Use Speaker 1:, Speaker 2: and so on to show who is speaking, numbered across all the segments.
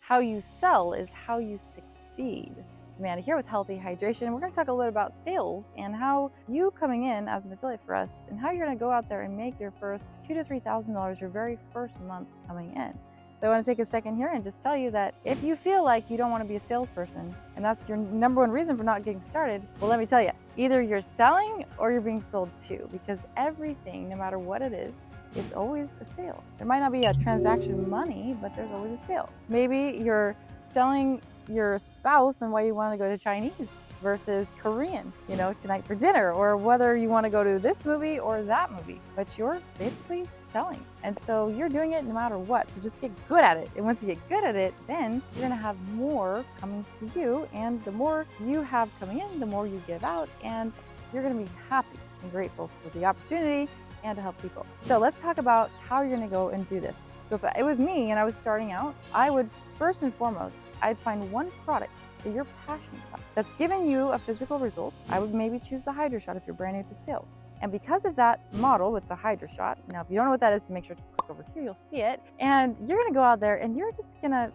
Speaker 1: How you sell is how you succeed. It's Amanda here with Healthy Hydration, and we're going to talk a little bit about sales and how you coming in as an affiliate for us and how you're going to go out there and make your first $2,000 to $3,000 your very first month coming in. So I want to take a second here and just tell you that if you feel like you don't want to be a salesperson and that's your number one reason for not getting started, well, let me tell you, either you're selling or you're being sold to, because everything, no matter what it is, it's always a sale. There might not be a transaction money, but there's always a sale. Maybe you're selling your spouse and why you want to go to Chinese versus Korean, tonight for dinner, or whether you want to go to this movie or that movie, but you're basically selling. And so you're doing it no matter what. So just get good at it. And once you get good at it, then you're going to have more coming to you. And the more you have coming in, the more you give out, and you're going to be happy and grateful for the opportunity and to help people. So let's talk about how you're going to go and do this. So if it was me and I was starting out, I would first and foremost, I'd find one product that you're passionate about that's giving you a physical result. I would maybe choose the Hydra Shot if you're brand new to sales. And because of that model with the Hydra Shot, now if you don't know what that is, make sure to click over here, you'll see it. And you're gonna go out there and you're just gonna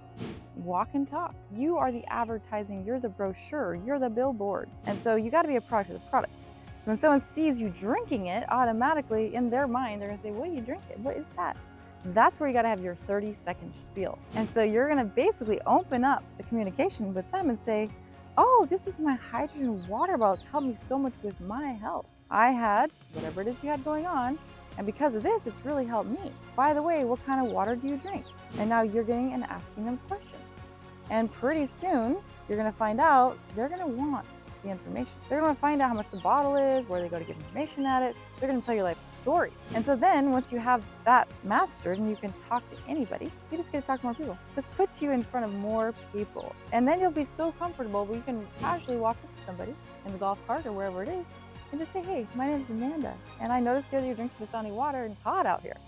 Speaker 1: walk and talk. You are the advertising, you're the brochure, you're the billboard. And so you gotta be a product of the product. So when someone sees you drinking it, automatically in their mind, they're gonna say, what are you drinking? What is that? That's where you gotta have your 30-second spiel. And so you're gonna basically open up the communication with them and say, oh, this is my hydrogen water bottle. It's helped me so much with my health. I had whatever it is you had going on, and because of this, it's really helped me. By the way, what kind of water do you drink? And now you're getting and asking them questions. And pretty soon, you're gonna find out they're gonna want the information. They're going to find out how much the bottle is, where they go to get information at it. They're going to tell your life story. And so then once you have that mastered and you can talk to anybody, you just get to talk to more people. This puts you in front of more people. And then you'll be so comfortable where you can casually walk up to somebody in the golf cart or wherever it is and just say, hey, my name is Amanda, and I noticed here that you're drinking Dasani water and it's hot out here.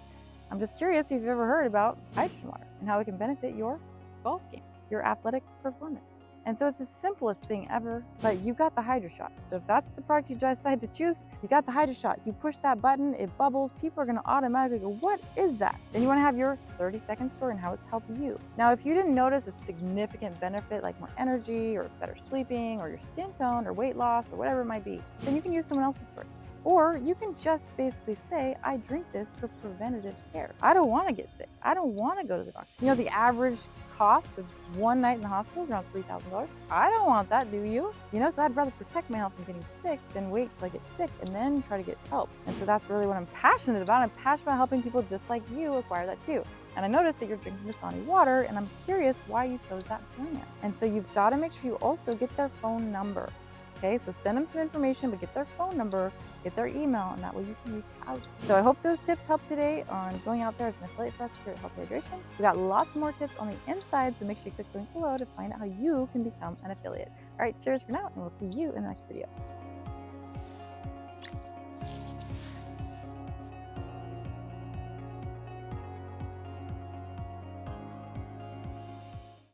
Speaker 1: I'm just curious if you've ever heard about hydrogen water and how it can benefit your golf game, your athletic performance. And so it's the simplest thing ever, but you got the Hydra Shot. So if that's the product you decide to choose, you got the Hydra Shot. You push that button, it bubbles, people are gonna automatically go, what is that? Then you wanna have your 30-second story and how it's helped you. Now, if you didn't notice a significant benefit like more energy or better sleeping or your skin tone or weight loss or whatever it might be, then you can use someone else's story. Or you can just basically say, I drink this for preventative care. I don't want to get sick. I don't want to go to the doctor. The average cost of one night in the hospital is around $3,000. I don't want that, do you? So I'd rather protect my health from getting sick than wait till I get sick and then try to get help. And so that's really what I'm passionate about. I'm passionate about helping people just like you acquire that too. And I noticed that you're drinking Dasani water, and I'm curious why you chose that brand. And so you've got to make sure you also get their phone number. Okay, so send them some information, but get their phone number, get their email, and that way you can reach out. So I hope those tips help today on going out there as an affiliate for us here at Healthy Hydration. We got lots more tips on the inside, so make sure you click the link below to find out how you can become an affiliate. All right, cheers for now, and we'll see you in the next video.